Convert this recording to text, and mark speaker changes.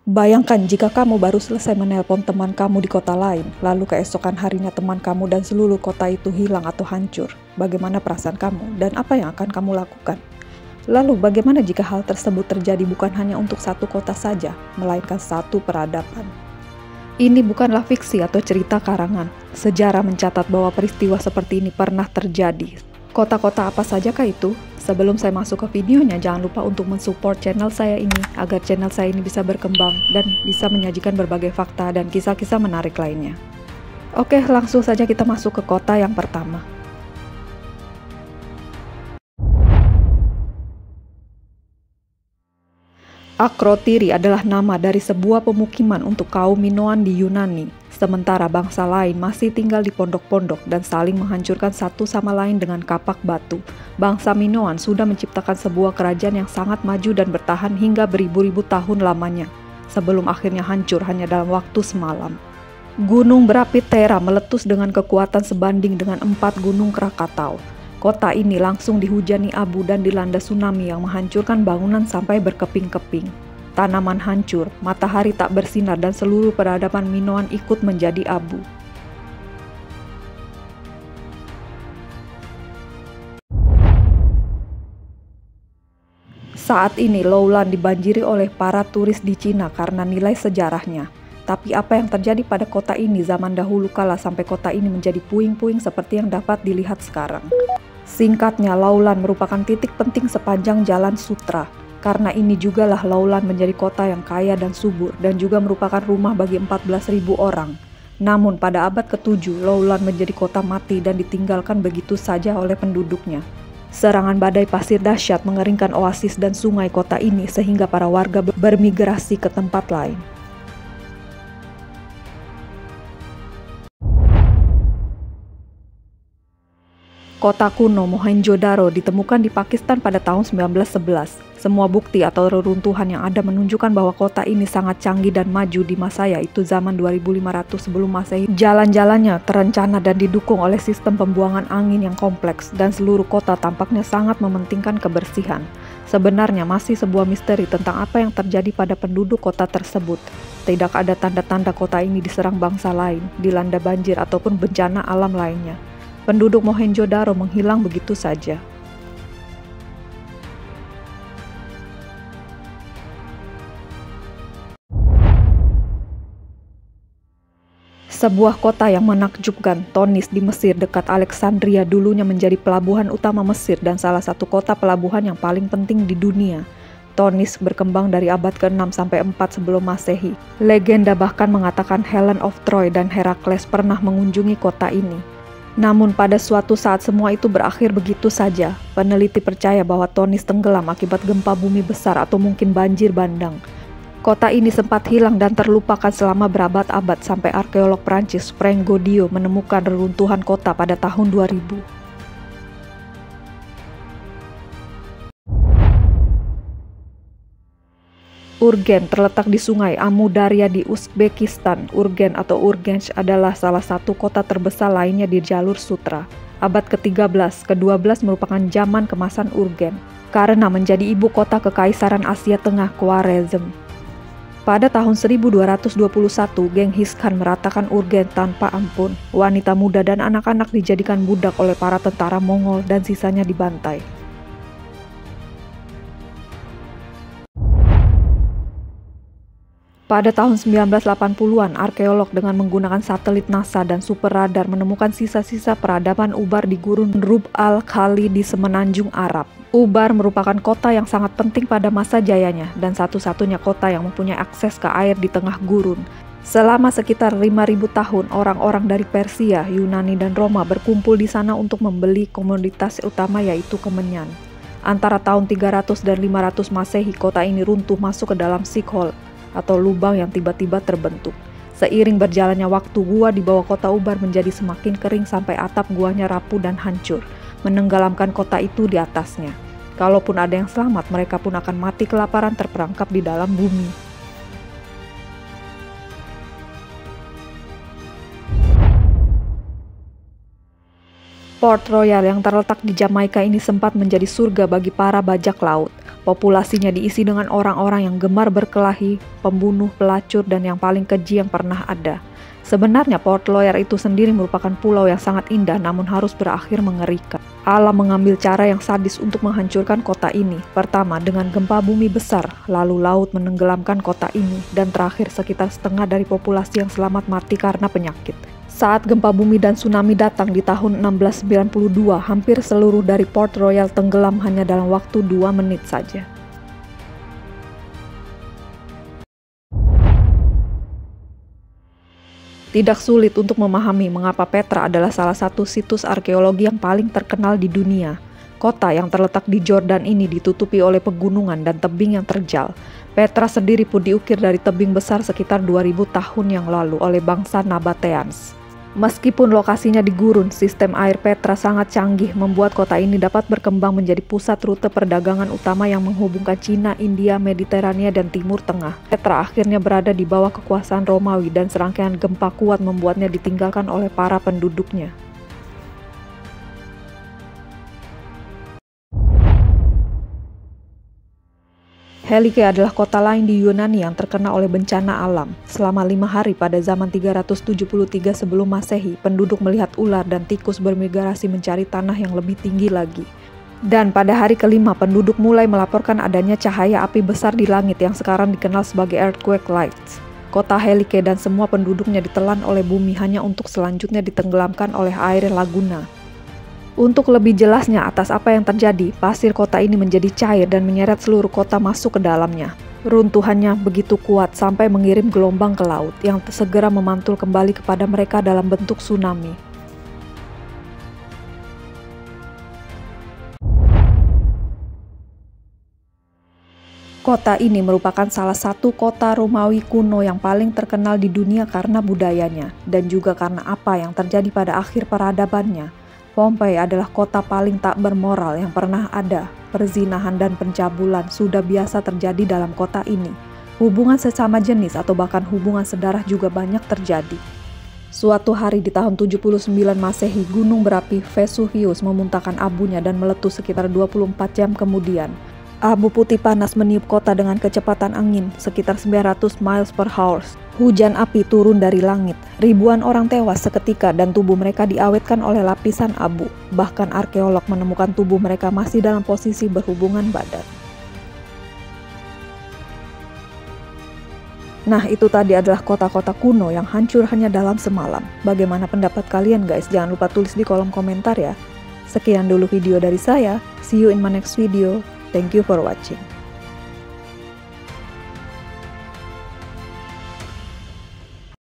Speaker 1: Bayangkan jika kamu baru selesai menelpon teman kamu di kota lain, lalu keesokan harinya teman kamu dan seluruh kota itu hilang atau hancur. Bagaimana perasaan kamu dan apa yang akan kamu lakukan? Lalu bagaimana jika hal tersebut terjadi bukan hanya untuk satu kota saja, melainkan satu peradaban? Ini bukanlah fiksi atau cerita karangan. Sejarah mencatat bahwa peristiwa seperti ini pernah terjadi. Kota-kota apa sajakah itu? Sebelum saya masuk ke videonya, jangan lupa untuk mensupport channel saya ini agar channel saya ini bisa berkembang dan bisa menyajikan berbagai fakta dan kisah-kisah menarik lainnya. Oke, langsung saja kita masuk ke kota yang pertama. Akrotiri adalah nama dari sebuah pemukiman untuk kaum Minoan di Yunani, sementara bangsa lain masih tinggal di pondok-pondok dan saling menghancurkan satu sama lain dengan kapak batu. Bangsa Minoan sudah menciptakan sebuah kerajaan yang sangat maju dan bertahan hingga beribu-ribu tahun lamanya, sebelum akhirnya hancur hanya dalam waktu semalam. Gunung berapi Thera meletus dengan kekuatan sebanding dengan 4 gunung Krakatau. Kota ini langsung dihujani abu dan dilanda tsunami yang menghancurkan bangunan sampai berkeping-keping. Tanaman hancur, matahari tak bersinar dan seluruh peradaban Minoan ikut menjadi abu. Saat ini Loulan dibanjiri oleh para turis di Cina karena nilai sejarahnya. Tapi apa yang terjadi pada kota ini zaman dahulu kala sampai kota ini menjadi puing-puing seperti yang dapat dilihat sekarang? Singkatnya, Loulan merupakan titik penting sepanjang Jalan Sutra. Karena ini jugalah Loulan menjadi kota yang kaya dan subur dan juga merupakan rumah bagi 14.000 orang. Namun pada abad ke-7, Loulan menjadi kota mati dan ditinggalkan begitu saja oleh penduduknya. Serangan badai pasir dahsyat mengeringkan oasis dan sungai kota ini sehingga para warga bermigrasi ke tempat lain. Kota kuno Mohenjo-daro ditemukan di Pakistan pada tahun 1911. Semua bukti atau reruntuhan yang ada menunjukkan bahwa kota ini sangat canggih dan maju di masa yaitu zaman 2500 sebelum Masehi. Jalan-jalannya terencana dan didukung oleh sistem pembuangan angin yang kompleks dan seluruh kota tampaknya sangat mementingkan kebersihan. Sebenarnya masih sebuah misteri tentang apa yang terjadi pada penduduk kota tersebut. Tidak ada tanda-tanda kota ini diserang bangsa lain, dilanda banjir ataupun bencana alam lainnya. Penduduk Mohenjo-daro menghilang begitu saja. Sebuah kota yang menakjubkan, Tonis di Mesir dekat Alexandria dulunya menjadi pelabuhan utama Mesir dan salah satu kota pelabuhan yang paling penting di dunia. Tonis berkembang dari abad ke-6 sampai 4 sebelum Masehi. Legenda bahkan mengatakan Helen of Troy dan Herakles pernah mengunjungi kota ini. Namun pada suatu saat semua itu berakhir begitu saja. Peneliti percaya bahwa Tonis tenggelam akibat gempa bumi besar atau mungkin banjir bandang. Kota ini sempat hilang dan terlupakan selama berabad-abad sampai arkeolog Prancis Frank Goddio menemukan reruntuhan kota pada tahun 2000. Urgen terletak di sungai Amu Darya di Uzbekistan. Urgen atau Urgench adalah salah satu kota terbesar lainnya di jalur sutra. Abad ke-13, ke-12 merupakan zaman kemasan Urgen, karena menjadi ibu kota Kekaisaran Asia Tengah Khwarezm. Pada tahun 1221, Genghis Khan meratakan Urgen tanpa ampun. Wanita muda dan anak-anak dijadikan budak oleh para tentara Mongol dan sisanya dibantai. Pada tahun 1980-an, arkeolog dengan menggunakan satelit NASA dan super radar menemukan sisa-sisa peradaban Ubar di gurun Rub al-Khali di semenanjung Arab. Ubar merupakan kota yang sangat penting pada masa jayanya dan satu-satunya kota yang mempunyai akses ke air di tengah gurun. Selama sekitar 5.000 tahun, orang-orang dari Persia, Yunani, dan Roma berkumpul di sana untuk membeli komoditas utama yaitu kemenyan. Antara tahun 300 dan 500 Masehi, kota ini runtuh masuk ke dalam sinkhole atau lubang yang tiba-tiba terbentuk. Seiring berjalannya waktu, gua di bawah kota Ubar menjadi semakin kering sampai atap guanya rapuh dan hancur, menenggelamkan kota itu di atasnya. Kalaupun ada yang selamat, mereka pun akan mati kelaparan terperangkap di dalam bumi. Port Royal yang terletak di Jamaika ini sempat menjadi surga bagi para bajak laut. Populasinya diisi dengan orang-orang yang gemar berkelahi, pembunuh, pelacur, dan yang paling keji yang pernah ada. Sebenarnya Port Royal itu sendiri merupakan pulau yang sangat indah namun harus berakhir mengerikan. Allah mengambil cara yang sadis untuk menghancurkan kota ini. Pertama dengan gempa bumi besar, lalu laut menenggelamkan kota ini, dan terakhir sekitar setengah dari populasi yang selamat mati karena penyakit. Saat gempa bumi dan tsunami datang di tahun 1692, hampir seluruh dari Port Royal tenggelam hanya dalam waktu 2 menit saja. Tidak sulit untuk memahami mengapa Petra adalah salah satu situs arkeologi yang paling terkenal di dunia. Kota yang terletak di Jordan ini ditutupi oleh pegunungan dan tebing yang terjal. Petra sendiri pun diukir dari tebing besar sekitar 2000 tahun yang lalu oleh bangsa Nabateans. Meskipun lokasinya di gurun, sistem air Petra sangat canggih membuat kota ini dapat berkembang menjadi pusat rute perdagangan utama yang menghubungkan Cina, India, Mediterania, dan Timur Tengah. Petra akhirnya berada di bawah kekuasaan Romawi dan serangkaian gempa kuat membuatnya ditinggalkan oleh para penduduknya. Helike adalah kota lain di Yunani yang terkena oleh bencana alam. Selama 5 hari pada zaman 373 sebelum Masehi, penduduk melihat ular dan tikus bermigrasi mencari tanah yang lebih tinggi lagi. Dan pada hari kelima, penduduk mulai melaporkan adanya cahaya api besar di langit yang sekarang dikenal sebagai earthquake lights. Kota Helike dan semua penduduknya ditelan oleh bumi hanya untuk selanjutnya ditenggelamkan oleh air laguna. Untuk lebih jelasnya atas apa yang terjadi, pasir kota ini menjadi cair dan menyeret seluruh kota masuk ke dalamnya. Runtuhannya begitu kuat sampai mengirim gelombang ke laut yang segera memantul kembali kepada mereka dalam bentuk tsunami. Kota ini merupakan salah satu kota Romawi kuno yang paling terkenal di dunia karena budayanya, dan juga karena apa yang terjadi pada akhir peradabannya. Pompei adalah kota paling tak bermoral yang pernah ada. Perzinahan dan pencabulan sudah biasa terjadi dalam kota ini. Hubungan sesama jenis atau bahkan hubungan sedarah juga banyak terjadi. Suatu hari di tahun 79 Masehi, gunung berapi Vesuvius memuntahkan abunya dan meletus sekitar 24 jam kemudian. Abu putih panas meniup kota dengan kecepatan angin sekitar 900 miles per hour. Hujan api turun dari langit. Ribuan orang tewas seketika dan tubuh mereka diawetkan oleh lapisan abu. Bahkan arkeolog menemukan tubuh mereka masih dalam posisi berhubungan badan. Nah, itu tadi adalah kota-kota kuno yang hancur hanya dalam semalam. Bagaimana pendapat kalian guys? Jangan lupa tulis di kolom komentar ya. Sekian dulu video dari saya. See you in my next video. Thank you for watching.